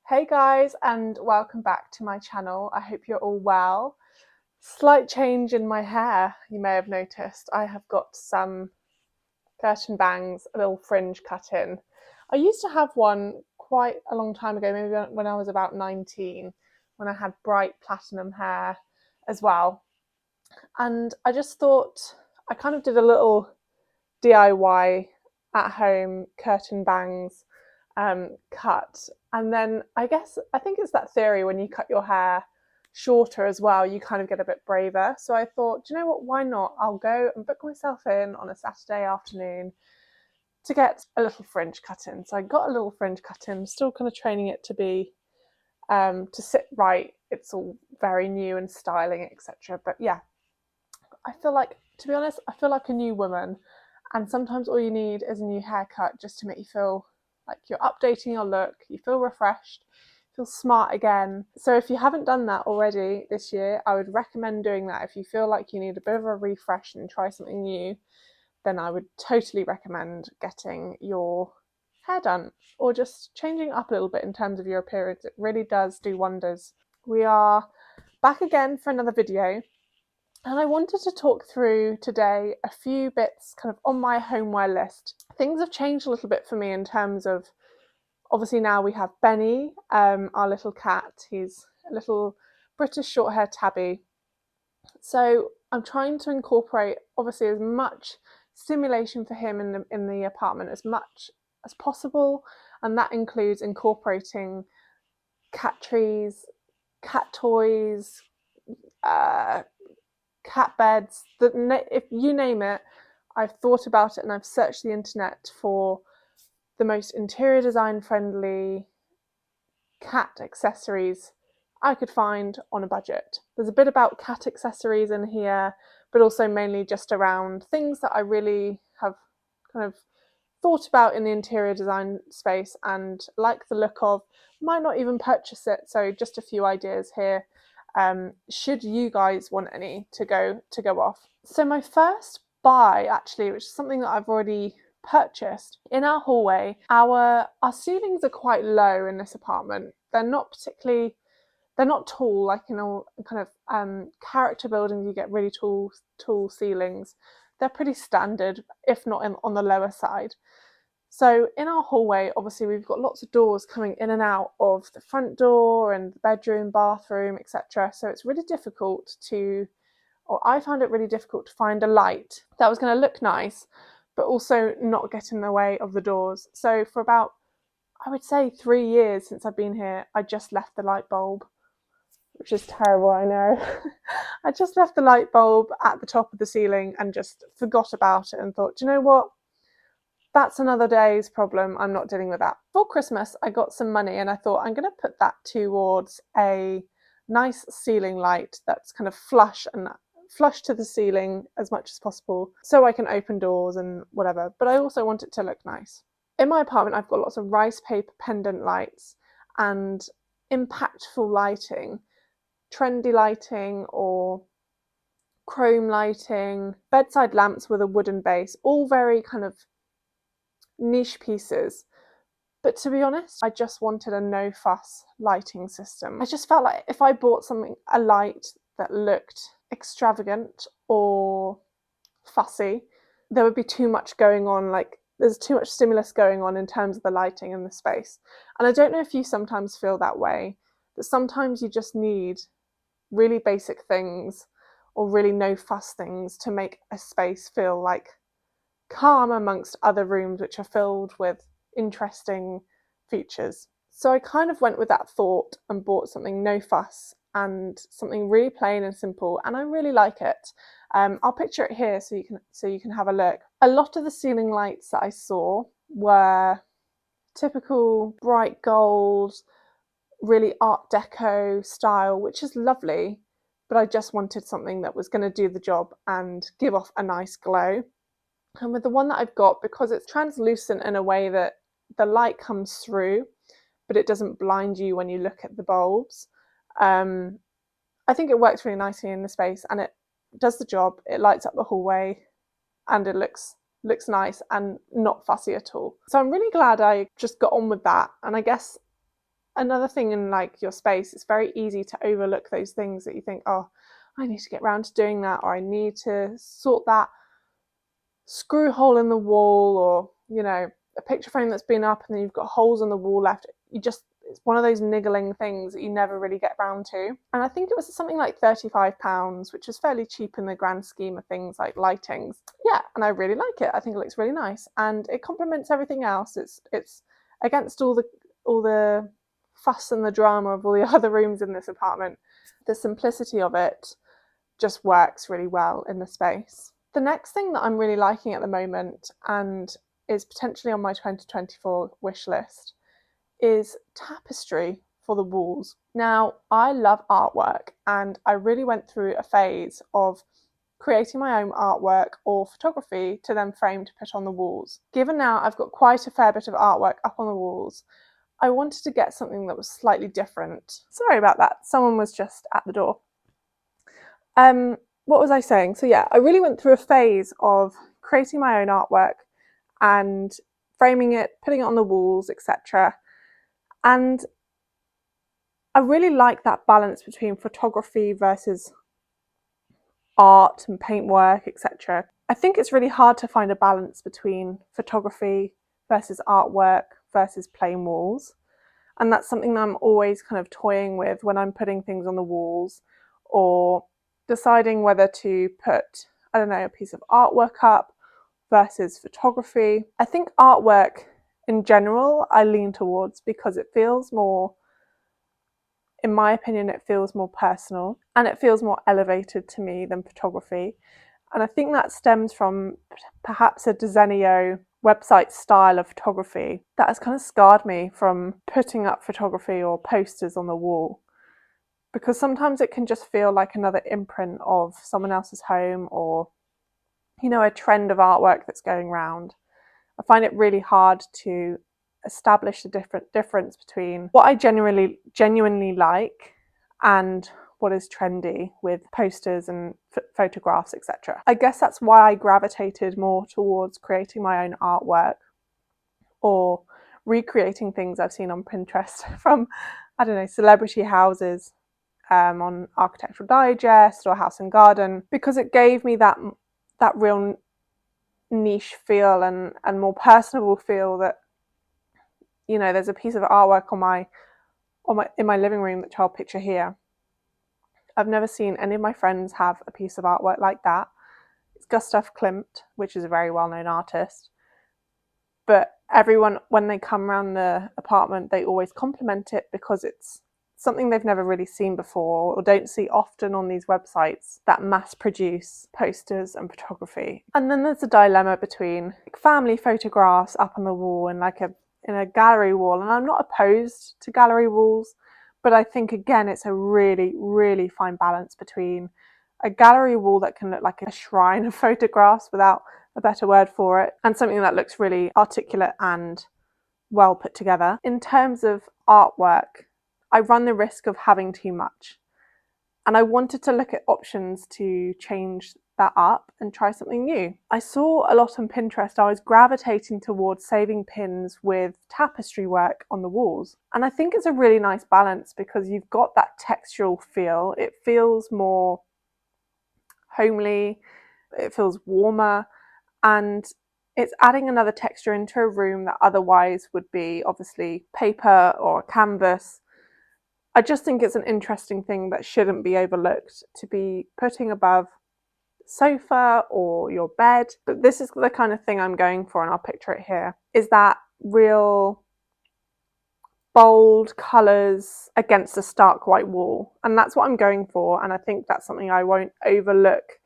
Hey guys, and welcome back to my channel. I hope you're all well. Slight change in my hair, you may have noticed. I have got some curtain bangs, a little fringe cut in. I used to have one quite a long time ago, maybe when I was about 19, when I had bright platinum hair as well. And I just thought I kind of did a little DIY at home curtain bangs cut. And then I think it's that theory when you cut your hair shorter as well, you kind of get a bit braver. So I thought, do you know what, why not? I'll go and book myself in on a Saturday afternoon to get a little fringe cut in. So I got a little fringe cut in, still kind of training it to be to sit right. It's all very new and styling, etc. But yeah, I feel like, to be honest, I feel like a new woman. And sometimes all you need is a new haircut just to make you feel like you're updating your look, you feel refreshed, feel smart again. So if you haven't done that already this year, I would recommend doing that. If you feel like you need a bit of a refresh and try something new, then I would totally recommend getting your hair done or just changing up a little bit in terms of your appearance. It really does do wonders. We are back again for another video. And I wanted to talk through today a few bits kind of on my homeware list. Things have changed a little bit for me in terms of, obviously now we have Benny, our little cat. He's a little British short-haired tabby. So I'm trying to incorporate obviously as much stimulation for him in the apartment as much as possible. And that includes incorporating cat trees, cat toys, cat beds, if you name it. I've thought about it and I've searched the internet for the most interior design friendly cat accessories I could find on a budget. There's a bit about cat accessories in here, but also mainly just around things that I really have kind of thought about in the interior design space and like the look of, might not even purchase it. So just a few ideas here. Should you guys want any to go off. So my first buy, actually, which is something that I've already purchased, in our hallway, our ceilings are quite low in this apartment. They're not tall, like in all kind of character buildings you get really tall ceilings. They're pretty standard, if not on the lower side. So in our hallway, obviously we've got lots of doors coming in and out of the front door and the bedroom, bathroom, etc. So it's really difficult I found it really difficult to find a light that was going to look nice, but also not get in the way of the doors. So for about, I would say 3 years since I've been here, I just left the light bulb, which is terrible, I know. I just left the light bulb at the top of the ceiling and just forgot about it and thought, do you know what? That's another day's problem. I'm not dealing with that. For Christmas, I got some money and I thought I'm going to put that towards a nice ceiling light that's kind of flush to the ceiling as much as possible so I can open doors and whatever. But I also want it to look nice. In my apartment, I've got lots of rice paper pendant lights and impactful lighting, trendy lighting or chrome lighting, bedside lamps with a wooden base, all very kind of niche pieces. But to be honest, I just wanted a no fuss lighting system. I just felt like if I bought a light that looked extravagant or fussy, there would be too much going on. Like there's too much stimulus going on in terms of the lighting in the space. And I don't know if you sometimes feel that way, that sometimes you just need really basic things or really no fuss things to make a space feel like calm amongst other rooms which are filled with interesting features. So I kind of went with that thought and bought something no fuss and something really plain and simple, and I really like it. I'll picture it here so you can have a look. A lot of the ceiling lights that I saw were typical bright gold, really Art Deco style, which is lovely, but I just wanted something that was going to do the job and give off a nice glow. And with the one that I've got, because it's translucent in a way that the light comes through, but it doesn't blind you when you look at the bulbs, I think it works really nicely in the space and it does the job. It lights up the hallway and it looks nice and not fussy at all. So I'm really glad I just got on with that. And I guess another thing in like your space, it's very easy to overlook those things that you think, oh, I need to get around to doing that, or I need to sort that screw hole in the wall, or, you know, a picture frame that's been up and then you've got holes in the wall left. It's one of those niggling things that you never really get round to. And I think it was something like £35, which is fairly cheap in the grand scheme of things like lightings. Yeah, and I really like it. I think it looks really nice, and it complements everything else. It's against all the fuss and the drama of all the other rooms in this apartment. The simplicity of it just works really well in the space. The next thing that I'm really liking at the moment, and is potentially on my 2024 wish list, is tapestry for the walls. Now, I love artwork, and I really went through a phase of creating my own artwork or photography to then frame to put on the walls. Given now I've got quite a fair bit of artwork up on the walls, I wanted to get something that was slightly different. Sorry about that, someone was just at the door. What was I saying? So yeah, I really went through a phase of creating my own artwork and framing it, putting it on the walls, etc. And I really like that balance between photography versus art and paintwork, etc. I think it's really hard to find a balance between photography versus artwork versus plain walls. And that's something that I'm always kind of toying with when I'm putting things on the walls, or deciding whether to put, I don't know, a piece of artwork up versus photography. I think artwork in general I lean towards because it feels more, in my opinion, it feels more personal and it feels more elevated to me than photography. And I think that stems from perhaps a Desenio website style of photography that has kind of scarred me from putting up photography or posters on the wall, because sometimes it can just feel like another imprint of someone else's home, or, you know, a trend of artwork that's going around. I find it really hard to establish the difference between what I genuinely like and what is trendy with posters and photographs, etc. I guess that's why I gravitated more towards creating my own artwork or recreating things I've seen on Pinterest from, I don't know, celebrity houses on Architectural Digest or House and Garden, because it gave me that real niche feel and more personable feel that, you know, there's a piece of artwork in my living room that I'll picture here. I've never seen any of my friends have a piece of artwork like that. It's Gustav Klimt, which is a very well-known artist. But everyone, when they come around the apartment, they always compliment it because it's something they've never really seen before or don't see often on these websites that mass produce posters and photography. And then there's a dilemma between family photographs up on the wall and in a gallery wall. And I'm not opposed to gallery walls, but I think, again, it's a really, really fine balance between a gallery wall that can look like a shrine of photographs, without a better word for it, and something that looks really articulate and well put together. In terms of artwork, I run the risk of having too much. And I wanted to look at options to change that up and try something new. I saw a lot on Pinterest. I was gravitating towards saving pins with tapestry work on the walls. And I think it's a really nice balance because you've got that textural feel. It feels more homely, it feels warmer, and it's adding another texture into a room that otherwise would be obviously paper or canvas. I just think it's an interesting thing that shouldn't be overlooked, to be putting above sofa or your bed. But this is the kind of thing I'm going for, and I'll picture it here, is that real bold colours against a stark white wall. And that's what I'm going for, and I think that's something I won't overlook